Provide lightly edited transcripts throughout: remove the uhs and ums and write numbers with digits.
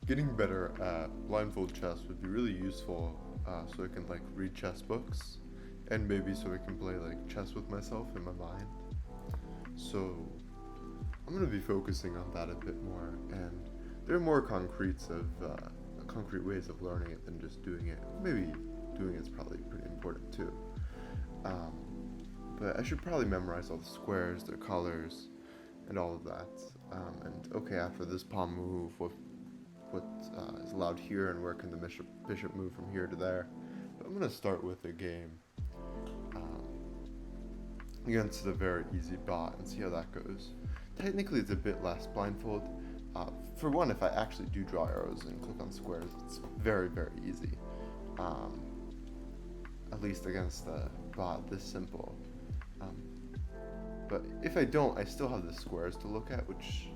getting better at blindfold chess would be really useful, so I can like read chess books, and maybe so I can play like chess with myself in my mind. So I'm gonna be focusing on that a bit more, and there are more concrete ways of learning it than just doing it. Maybe doing it's probably pretty important too. Um, but I should probably memorize all the squares, their colors, and all of that. And okay, after this pawn move, what is allowed here, and where can the bishop move from here to there? But I'm gonna start with a game um, against a very easy bot and see how that goes. Technically, it's a bit less blindfold. For one, if I actually do draw arrows and click on squares, it's very, very easy. Um, at least against the bot this simple. Um, but if I don't, I still have the squares to look at, which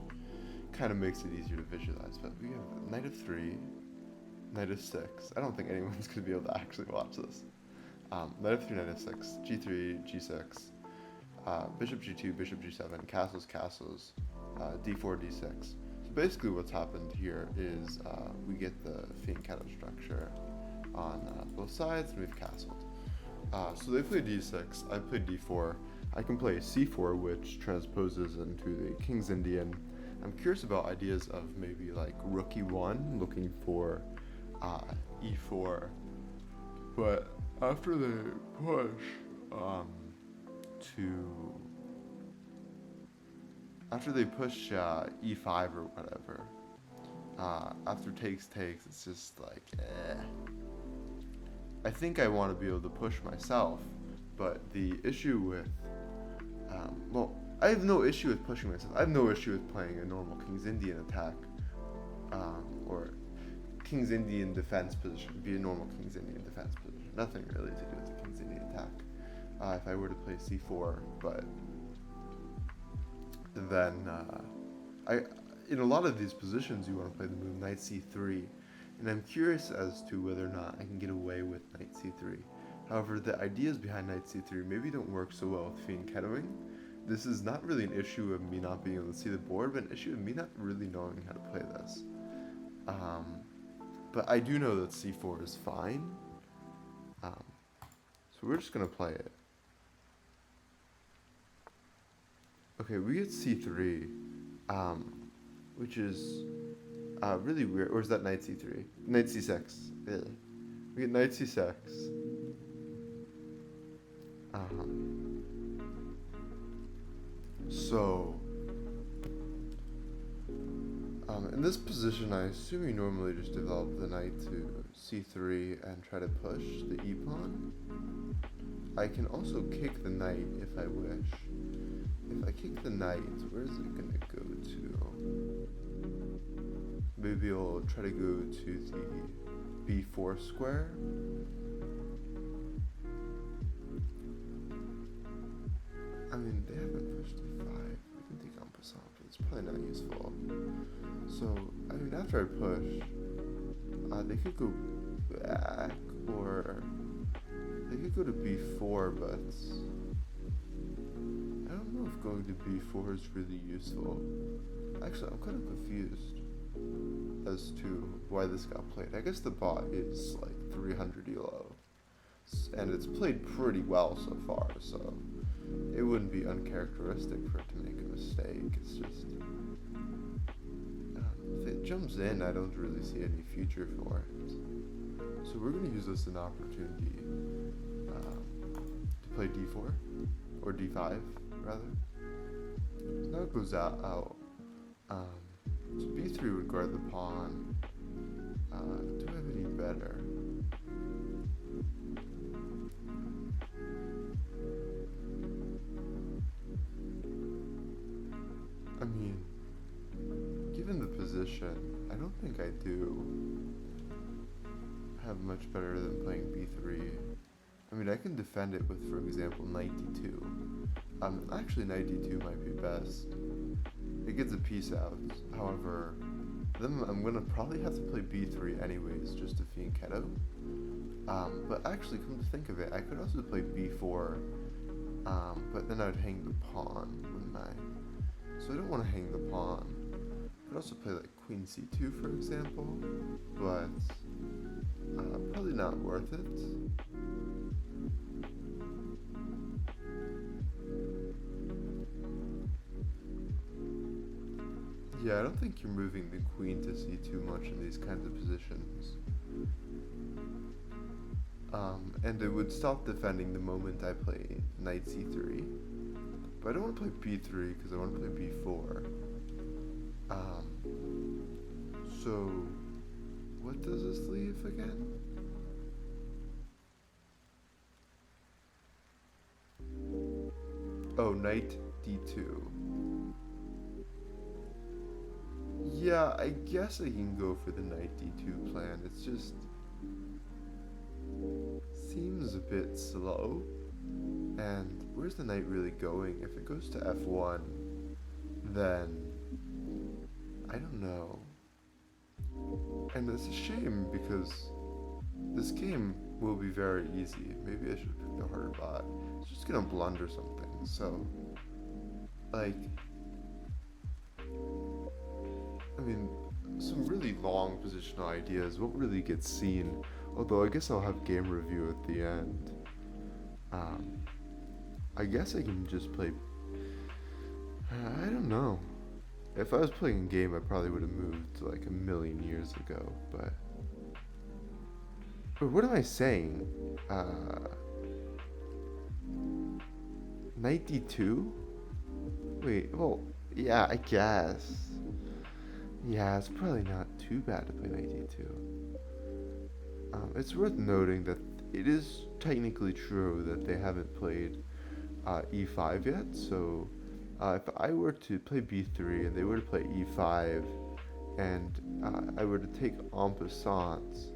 kind of makes it easier to visualize. But we have knight of 3, knight of 6. I don't think anyone's going to be able to actually watch this. Knight of 3, knight of 6, g3, g6, bishop g2, bishop g7, castles, castles, d4, d6. So basically what's happened here is we get the fianchetto structure on both sides, and we've castled. So they play d6, I play d4. I can play c4, which transposes into the King's Indian. I'm curious about ideas of maybe like rook e1, looking for e4. But after they push to after they push e5 or whatever, after takes, it's just like, I think I want to be able to push myself, but the issue with, well, I have no issue with pushing myself. I have no issue with playing a normal King's Indian attack, or King's Indian defense position, be a normal King's Indian defense position. Nothing really to do with the King's Indian attack. If I were to play c4, but then in a lot of these positions you want to play the move knight c3, and I'm curious as to whether or not I can get away with knight c3. However, the ideas behind knight c3 maybe don't work so well with fianchettoing. This is not really an issue of me not being able to see the board, but an issue of me not really knowing how to play this. But I do know that c4 is fine, so we're just going to play it. Okay, we get c3, which is really weird. Or is that knight c3? Knight c6. Ugh. We get knight c6. So, in this position, I assume you normally just develop the knight to c3 and try to push the e-pawn. I can also kick the knight if I wish. If I kick the knight, where is it going to go to? Maybe I'll try to go to the b4 square. I mean, they haven't pushed e5. We can take en passant, but it's probably not useful. So, I mean, after I push, they could go back, or they could go to b4, but I don't know if going to b4 is really useful. Actually, I'm kind of confused as to why this got played. I guess the bot is like 300 elo, and it's played pretty well so far, so it wouldn't be uncharacteristic for it to make a mistake. It's just, if it jumps in, I don't really see any future for it. So we're going to use this as an opportunity to play d4, or d5, rather. So now it goes out. So b3 would guard the pawn. Do I have any better? I mean, given the position, I don't think I do have much better than playing b3. I mean, I can defend it with, for example, knight d2. Actually, knight d2 might be best. It gets a piece out. However, then I'm gonna probably have to play b3 anyways, just to fianchetto. But actually, come to think of it, I could also play b4, but then I'd hang the pawn, wouldn't I? So I don't want to hang the pawn, Could also play like queen c2, for example, but probably not worth it. Yeah, I don't think you're moving the queen to c2 much in these kinds of positions. And it would stop defending the moment I play knight c3. But I don't want to play b3 because I want to play b4. So, what does this leave again? Oh, knight d2. Yeah, I guess I can go for the knight d2 plan. It's just seems a bit slow. And where's the knight really going? If it goes to f1, then I don't know. And it's a shame because this game will be very easy. Maybe I should pick the harder bot. It's just gonna blunder something. So, like, I mean, some really long positional ideas won't really get seen. Although I guess I'll have game review at the end. I guess I can just play. I don't know. If I was playing a game, I probably would have moved like a million years ago. But what am I saying? Knight d2? Wait, well, yeah, I guess. Yeah, it's probably not too bad to play knight d2. It's worth noting that it is technically true that they haven't played e5 yet, so if I were to play b3 and they were to play e5 and I were to take en passant,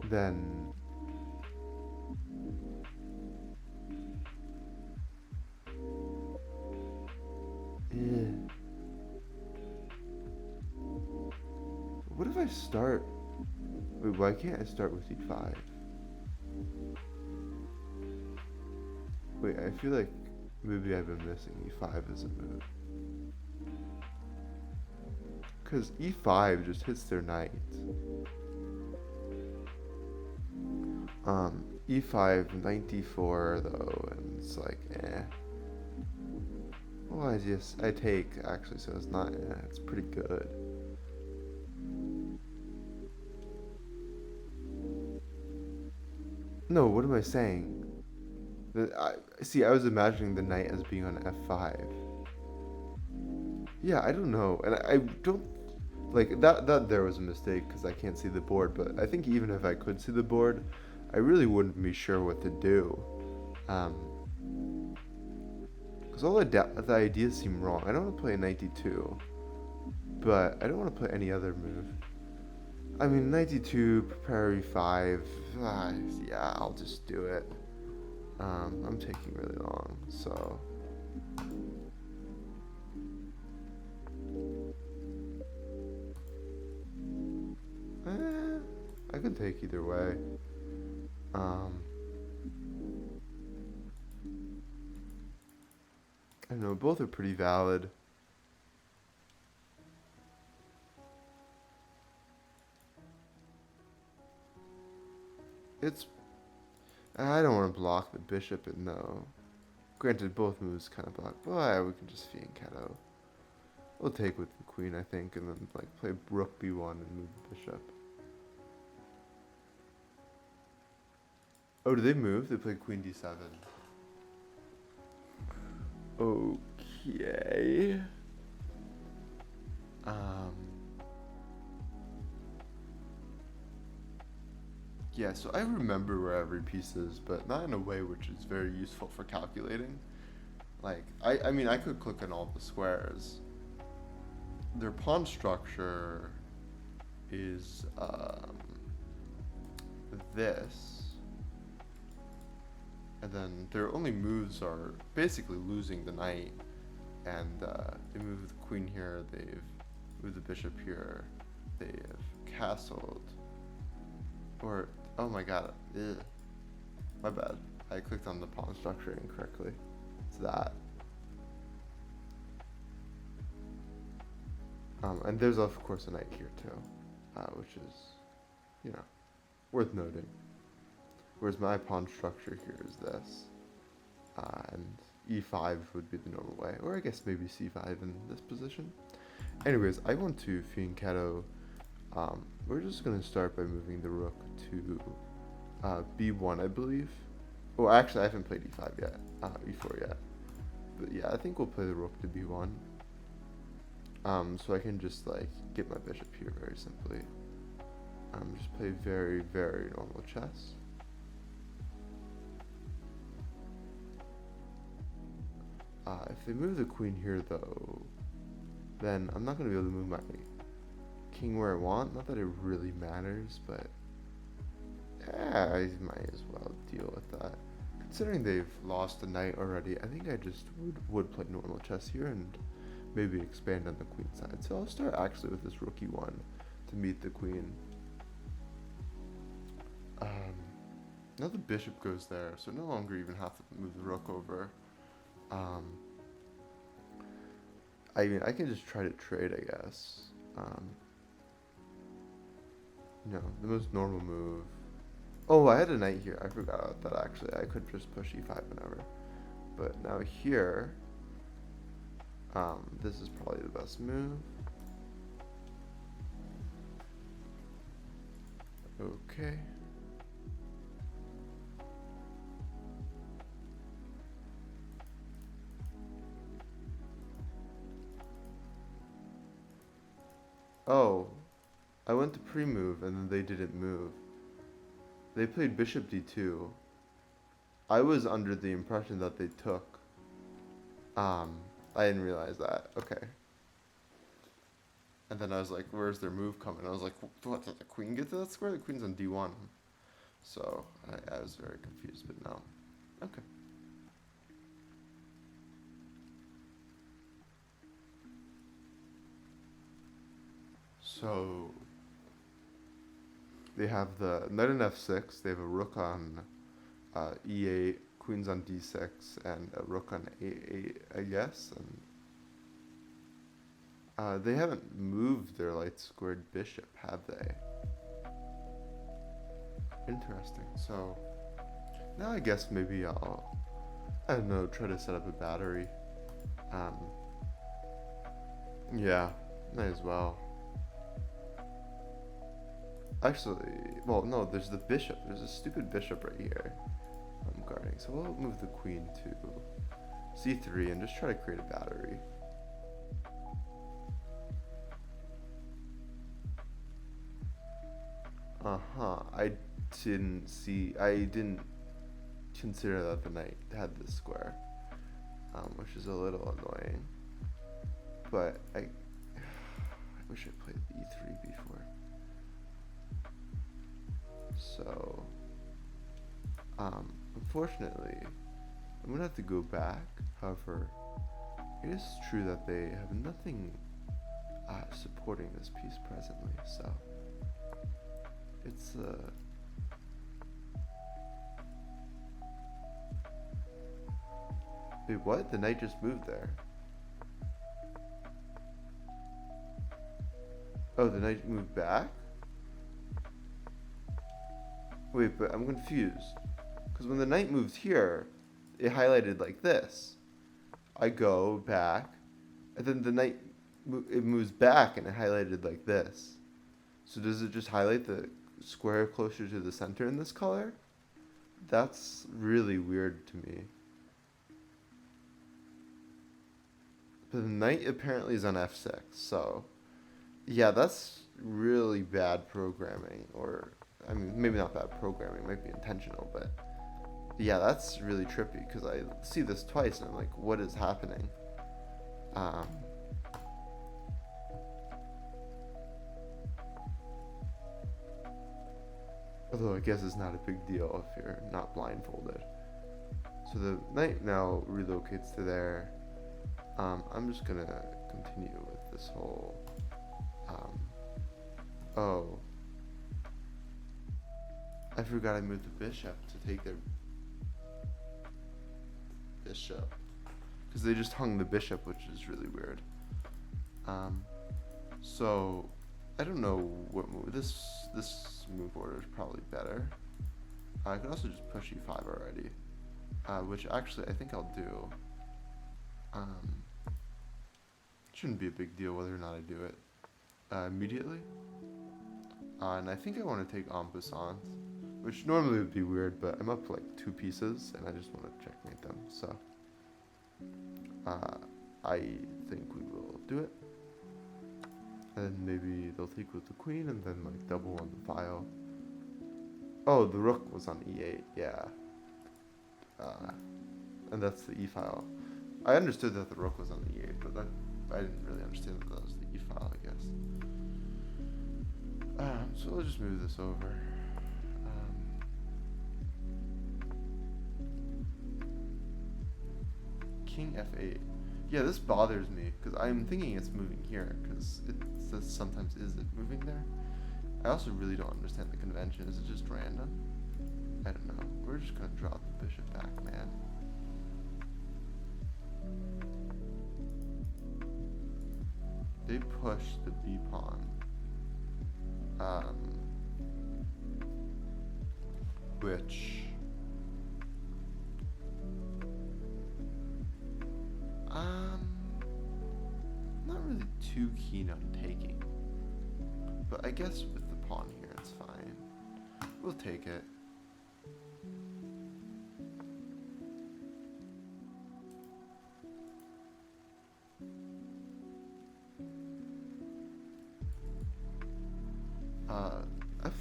then what if I start? Wait, why can't I start with e5? Wait, I feel like maybe I've been missing e5 as a move. Because e5 just hits their knight. E5, knight d4 though, and it's like, eh. Well, I take, actually, so it's not, it's pretty good. No, what am I saying? I was imagining the knight as being on f5. Yeah, I don't know, and I don't like that there was a mistake because I can't see the board. But I think even if I could see the board, I really wouldn't be sure what to do, because all the ideas seem wrong. I don't want to play a knight d2, but I don't want to play any other move. I mean, knight d2, prepare e5. Yeah, I'll just do it. I'm taking really long, so. I could take either way. I don't know, both are pretty valid. I don't want to block the bishop, and no. Granted, both moves kind of block, but yeah, we can just fianchetto. We'll take with the queen, I think, and then like play rook b1 and move the bishop. Oh, did they move? They played queen d7. Okay. Yeah, so I remember where every piece is, but not in a way which is very useful for calculating. Like, I mean, I could click on all the squares. Their pawn structure is this. And then their only moves are basically losing the knight. And they move the queen here, they've moved the bishop here, they've castled. Or, oh my god, my bad. I clicked on the pawn structure incorrectly. It's that. And there's of course a knight here too, which is, you know, worth noting. Whereas my pawn structure here is this, and e5 would be the normal way, or I guess maybe c5 in this position. Anyways, I want to fianchetto. We're just gonna start by moving the rook to b1, I believe. Oh, actually, I haven't played e5 yet, e4 yet. But yeah, I think we'll play the rook to b1. So I can just like get my bishop here very simply. Just play very, very normal chess. If they move the queen here though, then I'm not going to be able to move my king where I want. Not that it really matters, but yeah, I might as well deal with that. Considering they've lost the knight already, I think I just would play normal chess here and maybe expand on the queen side. So I'll start actually with this rook e1 to meet the queen. Now the bishop goes there, so no longer even have to move the rook over. I mean, I can just try to trade, I guess. The most normal move. Oh, I had a knight here. I forgot that actually. I could just push e5 whenever. But now here, this is probably the best move. Okay. Oh, I went to pre-move and then they didn't move. They played bishop d2. I was under the impression that they took. I didn't realize that. Okay. And then I was like, where's their move coming? I was like, what, did the queen get to that square? The queen's on d1. So I was very confused, but no. Okay. So they have the knight on f6. They have a rook on e8, queens on d6, and a rook on a8, I guess. And they haven't moved their light squared bishop, have they? Interesting. So now I guess maybe I'll, I don't know, try to set up a battery. Yeah, might as well. Actually, well, no, there's the bishop. There's a stupid bishop right here I'm guarding. So we'll move the queen to c3 and just try to create a battery. I didn't consider that the knight had this square, which is a little annoying. But I wish I played e3 before. So, unfortunately, I'm gonna have to go back. However, it is true that they have nothing supporting this piece presently, so it's wait, what? The knight just moved there. Oh, the knight moved back? Wait, but I'm confused. Because when the knight moves here, it highlighted like this. I go back, and then the knight, it moves back and it highlighted like this. So does it just highlight the square closer to the center in this color? That's really weird to me. But the knight apparently is on f6, so yeah, that's really bad programming, or I mean, maybe not bad programming, it might be intentional, but yeah, that's really trippy because I see this twice and I'm like, what is happening? Although I guess it's not a big deal if you're not blindfolded. So the knight now relocates to there. I'm just gonna continue with this whole, oh, I forgot I moved the bishop to take their bishop, because they just hung the bishop, which is really weird. So I don't know what move this move order is probably better. I could also just push e5 already, which actually I think I'll do. Um, shouldn't be a big deal whether or not I do it immediately. And I think I want to take en passant, which normally would be weird, but I'm up like 2 pieces, and I just want to checkmate them. So I think we will do it. And maybe they'll take with the queen, and then like double on the file. Oh, the rook was on e8, yeah. And that's the e file. I understood that the rook was on the e8, but I didn't really understand that was the e file, I guess. So let's just move this over. King f8. Yeah, this bothers me because I'm thinking it's moving here because it says sometimes is it moving there. I also really don't understand the convention. Is it just random? I don't know. We're just gonna drop the bishop back, man. They push the b pawn. Which not really too keen on taking. But I guess with the pawn here it's fine. We'll take it.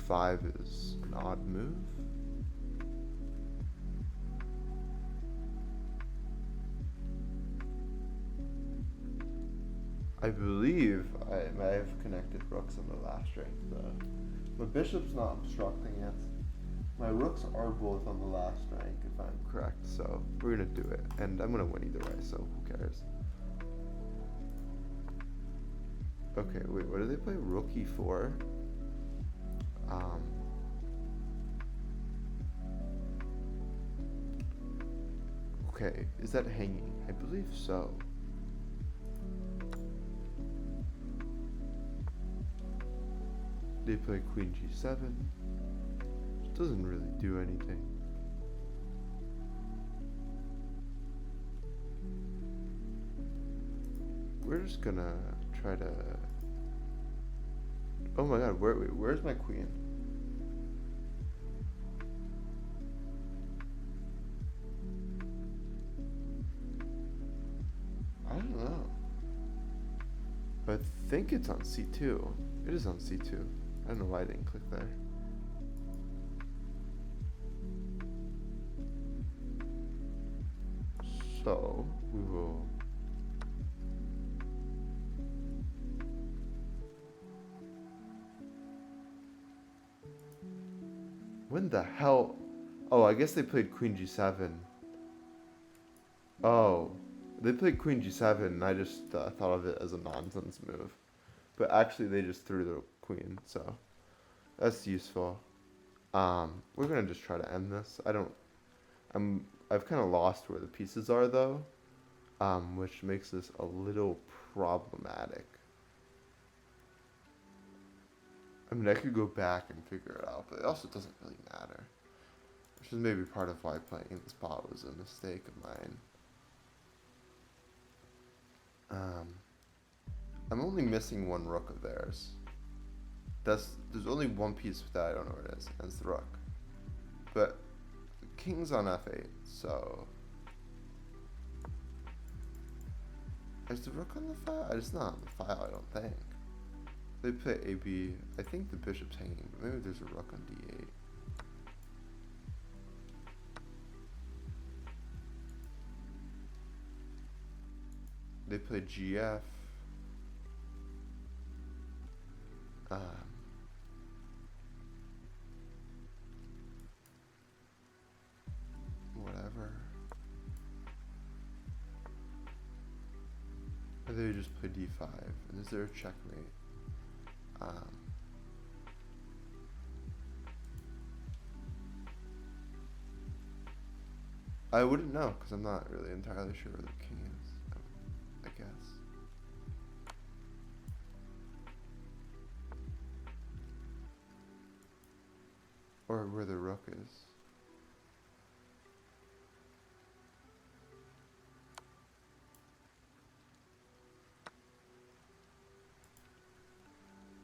F5 is an odd move. I believe I may have connected rooks on the last rank though. My bishop's not obstructing it. My rooks are both on the last rank if I'm correct, so we're gonna do it. And I'm gonna win either way, so who cares? Okay, wait, what do they play? Rook e4? Okay, is that hanging? I believe so. They play queen g7, which doesn't really do anything. We're just gonna try to... Oh my god, where's my queen? I don't know. I think it's on c2. It is on c2. I don't know why I didn't click there. So, we will... When the hell... Oh, I guess they played queen g7. Oh, they played queen g7 and I just thought of it as a nonsense move. But actually they just threw the queen, so that's useful. We're gonna just try to end this. I've kind of lost where the pieces are though, which makes this a little problematic. I mean, I could go back and figure it out, but it also doesn't really matter. Which is maybe part of why playing in this spot was a mistake of mine. I'm only missing one rook of theirs. There's only one piece that I don't know where it is, and it's the rook. But the king's on f8, so... Is the rook on the file? It's not on the file, I don't think. They play AB. I think the bishop's hanging, but maybe there's a rook on d8. They play GF. Whatever. Or they just play d5. And is there a checkmate? I wouldn't know because I'm not really entirely sure where the king is. I guess. Or where the rook is.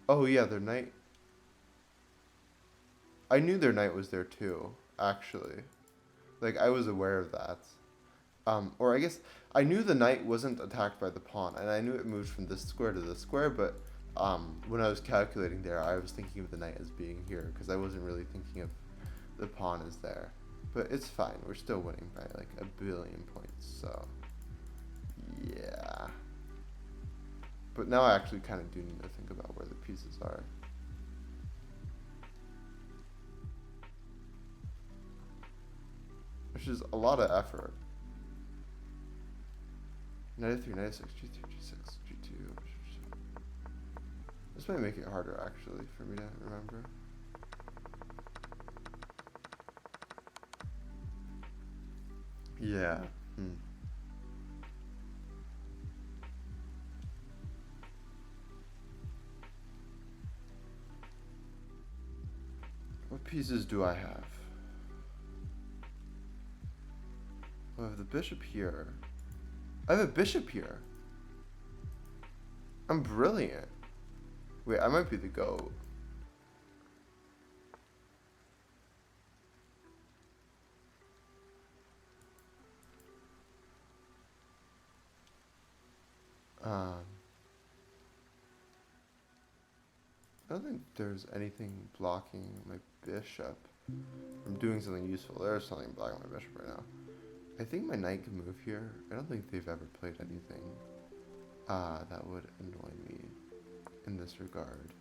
Oh yeah, their knight. I knew their knight was there too, actually. Like, I was aware of that. Or I guess I knew the knight wasn't attacked by the pawn, and I knew it moved from this square to this square, but when I was calculating there, I was thinking of the knight as being here, because I wasn't really thinking of the pawn is there. But it's fine, we're still winning by like 1,000,000,000 points, so yeah. But now I actually kind of do need to think about where the pieces are. Which is a lot of effort. Knight f3, knight f6, g3, g6, g2. This might make it harder actually for me to remember. Yeah. What pieces do I have? I have the bishop here. I have a bishop here. I'm brilliant. Wait, I might be the GOAT. I don't think there's anything blocking my bishop from doing something useful. There's something blocking my bishop right now. I think my knight can move here. I don't think they've ever played anything that would annoy me in this regard.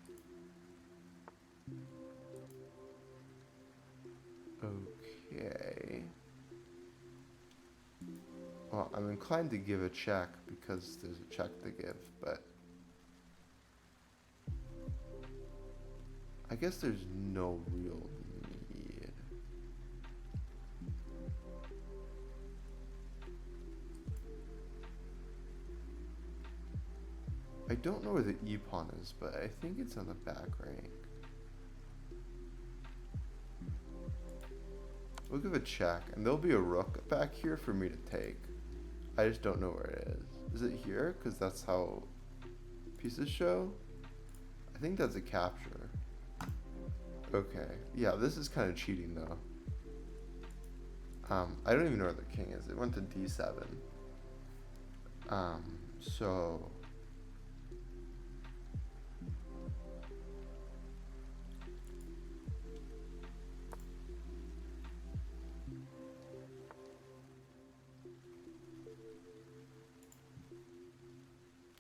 Okay. Well, I'm inclined to give a check because there's a check to give, but I guess there's no real need. I don't know where the e-pawn is, but I think it's on the back rank. We'll give a check, and there'll be a rook back here for me to take. I just don't know where it is. Is it here? Because that's how pieces show? I think that's a capture. Okay. Yeah, this is kind of cheating, though. I don't even know where the king is. It went to d7. So...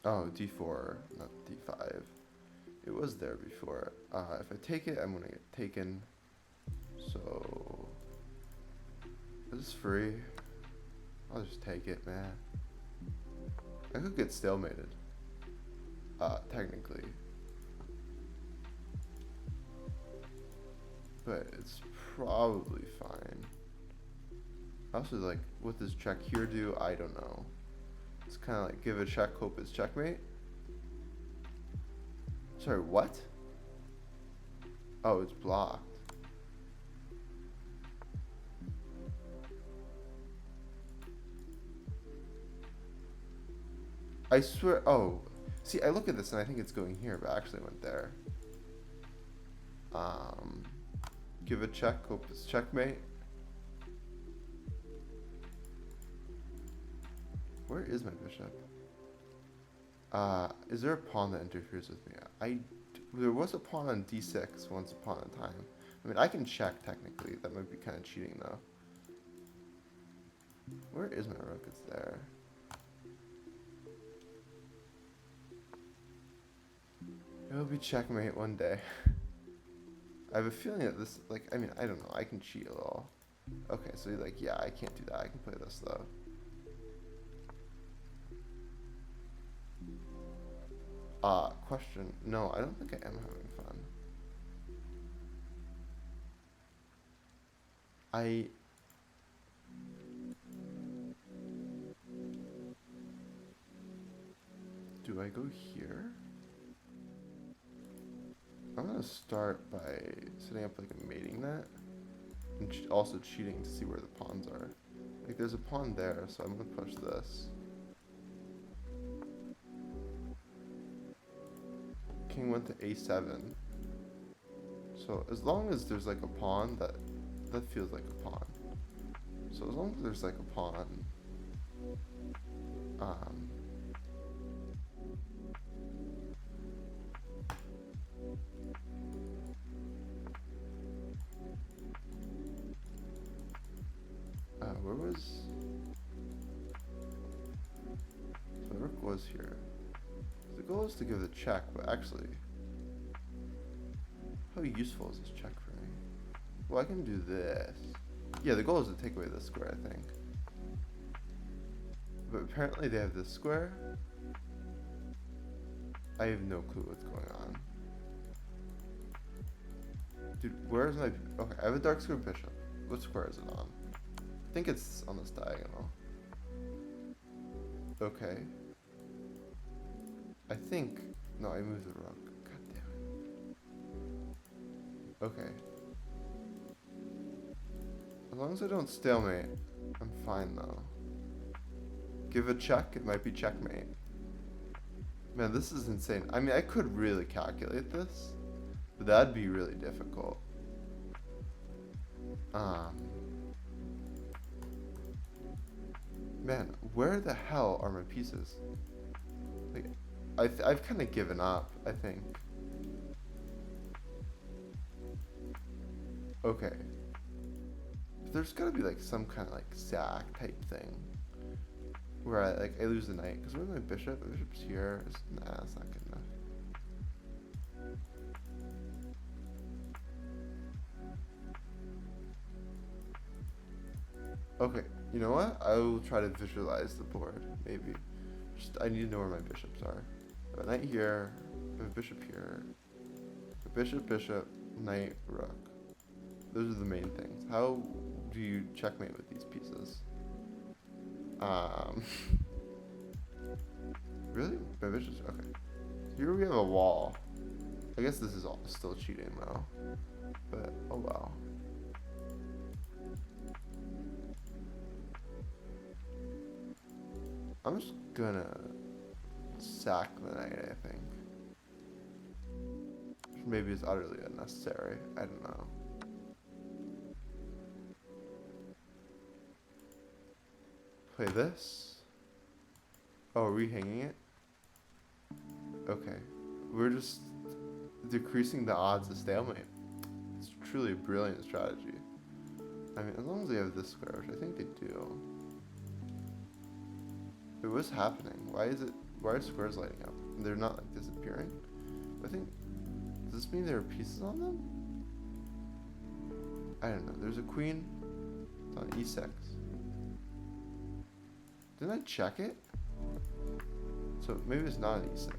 Oh, d4, not d5. It was there before. If I take it, I'm gonna get taken. So... This is free. I'll just take it, man. I could get stalemated. Technically. But it's probably fine. Also, like, what does check here do? I don't know. It's kind of like give a check, hope it's checkmate. Sorry, what? Oh, it's blocked. I swear, oh. See, I look at this and I think it's going here, but I actually went there. Give a check, hope it's checkmate. Where is my bishop? Is there a pawn that interferes with me? There was a pawn on d6 once upon a time. I mean, I can check technically. That might be kind of cheating though. Where is my rook? It's there. It'll be checkmate one day. I have a feeling that this, like, I mean, I don't know. I can cheat a little. Okay, so like, yeah, I can't do that. I can play this though. Question. No, I don't think I am having fun. Do I go here? I'm gonna start by setting up like a mating net and also cheating to see where the pawns are. Like there's a pawn there, so I'm gonna push this. King went to a7. So as long as there's like a pawn, that feels like a pawn. So as long as there's like a pawn, um, where was, so the rook was here. The goal is to give the check, but actually, how useful is this check for me? Well, I can do this. Yeah, the goal is to take away this square, I think. But apparently they have this square. I have no clue what's going on. Dude, where's my... Okay, I have a dark square bishop. What square is it on? I think it's on this diagonal. Okay. I think... No, I moved the rook. God damn it. Okay. As long as I don't stalemate, I'm fine though. Give a check, it might be checkmate. Man, this is insane. I mean, I could really calculate this, but that'd be really difficult. Man, where the hell are my pieces? Like, I've kind of given up, I think. Okay. There's gotta be like some kind of like sack type thing. Where I lose the knight. Because where's my bishop? The bishop's here. Nah, that's not good enough. Okay, you know what? I will try to visualize the board, maybe. Just, I need to know where my bishops are. I have a knight here, I have a bishop here, a bishop, bishop, knight, rook. Those are the main things. How do you checkmate with these pieces? Really? My bishop's, okay. Here we have a wall. I guess this is all still cheating though. But, oh wow. I'm just gonna sack the knight, I think. Which maybe is utterly unnecessary. I don't know. Play this. Oh, are we hanging it? Okay. We're just decreasing the odds of stalemate. It's truly a brilliant strategy. I mean, as long as they have this square, which I think they do. Wait, what's happening? Why are squares lighting up? They're not like disappearing? I think, does this mean there are pieces on them? I don't know. There's a queen. It's on e6. Didn't I check it? So maybe it's not an e6.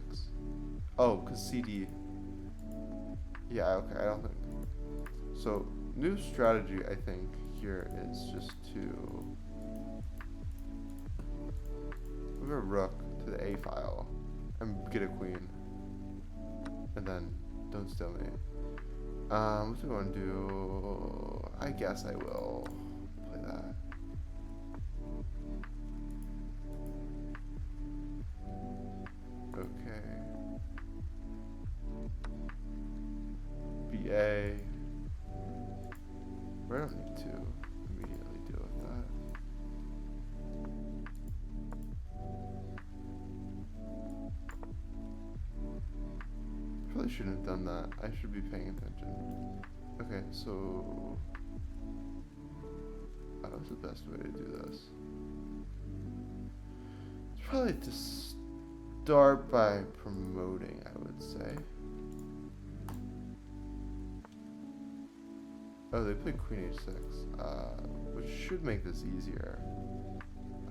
Oh, because CD. Yeah, okay, I don't think. So, new strategy, I think, here is just to move a rook to the A file and get a queen. And then don't stalemate. What do I want to do? I guess I will play that. Okay. BA. I don't need to immediately deal with that. Probably shouldn't have done that. I should be paying attention. Okay, so what's the best way to do this? It's probably to start by promoting, I would say. Oh, they play Queen H6, which should make this easier,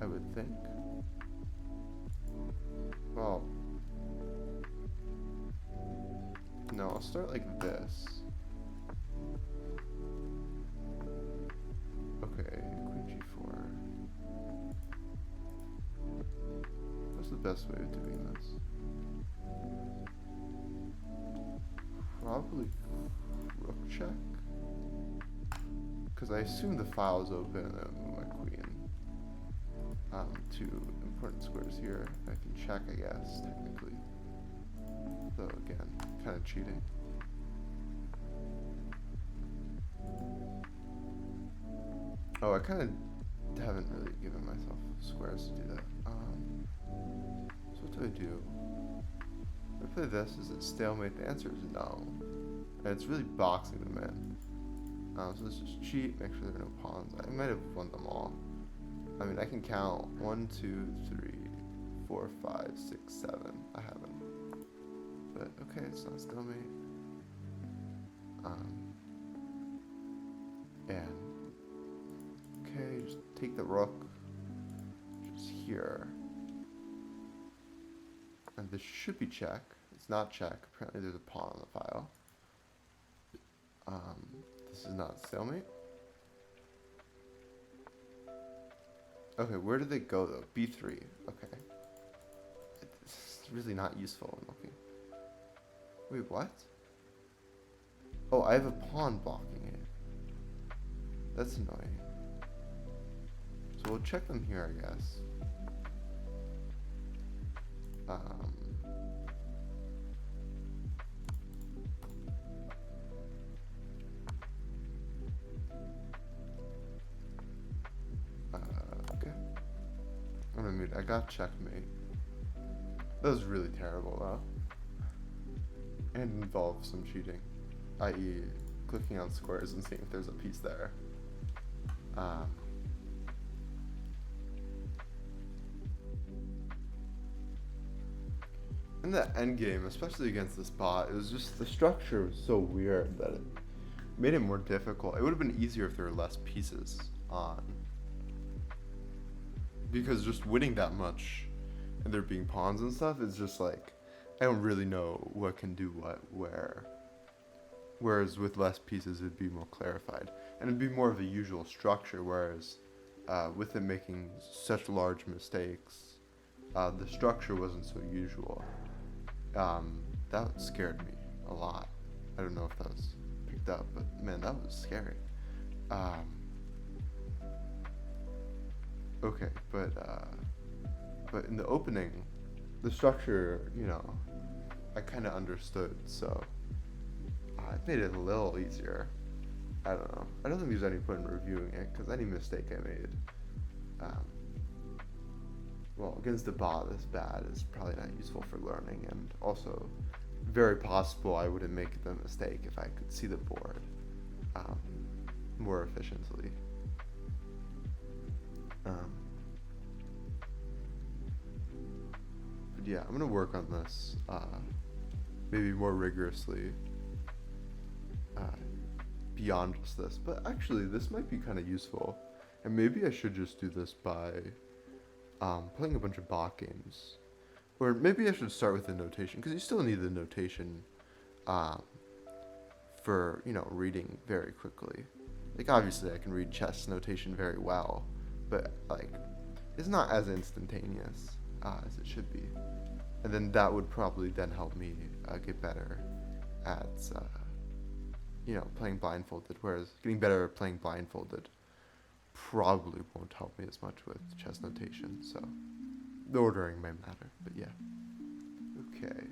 I would think. Well, no, I'll start like this. Okay, Queen G4. What's the best way of doing this? probably rook check. Because I assume the file is open and then move my queen. Two important squares here. I can check, I guess, technically. Though, again, kind of cheating. Oh, I kind of haven't really given myself squares to do that. So what do I do? If I play this, is it stalemate? The answer is no. And it's really boxing them in. So let's just cheat, make sure there are no pawns. I might have won them all. I mean, I can count 1, 2, 3, 4, 5, 6, 7. I haven't. But okay, it's not stalemate. And okay, just take the rook, just here. And this should be check. It's not check. Apparently there's a pawn on the file. This is not stalemate. Okay, where did they go though? B3. Okay. It's really not useful in looking. Wait, what? Oh, I have a pawn blocking it. That's annoying. So we'll check them here, I guess. Okay. I mean, I got checkmate. That was really terrible, though. And involved some cheating, i.e. clicking on squares and seeing if there's a piece there. In the endgame, especially against this bot, it was just the structure was so weird that it made it more difficult. It would have been easier if there were less pieces on. Because just winning that much and there being pawns and stuff is just like, I don't really know what can do what where. Whereas with less pieces, it'd be more clarified. And it'd be more of a usual structure, whereas with it making such large mistakes, the structure wasn't so usual. That scared me a lot. I don't know if that was picked up, but man, that was scary. Okay, but in the opening, the structure, you know, I kind of understood, so it made it a little easier. I don't know. I don't think there's any point in reviewing it, because any mistake I made, well, against the bot this bad is probably not useful for learning, and also very possible I wouldn't make the mistake if I could see the board more efficiently. But yeah, I'm gonna work on this maybe more rigorously beyond just this. But actually, this might be kind of useful, and maybe I should just do this by playing a bunch of bot games, or maybe I should start with the notation, because you still need the notation for, you know, reading very quickly. Like, obviously I can read chess notation very well, but like it's not as instantaneous as it should be, and then that would probably then help me get better at you know, playing blindfolded, whereas getting better at playing blindfolded probably won't help me as much with chess notation, so the ordering may matter, but yeah. Okay.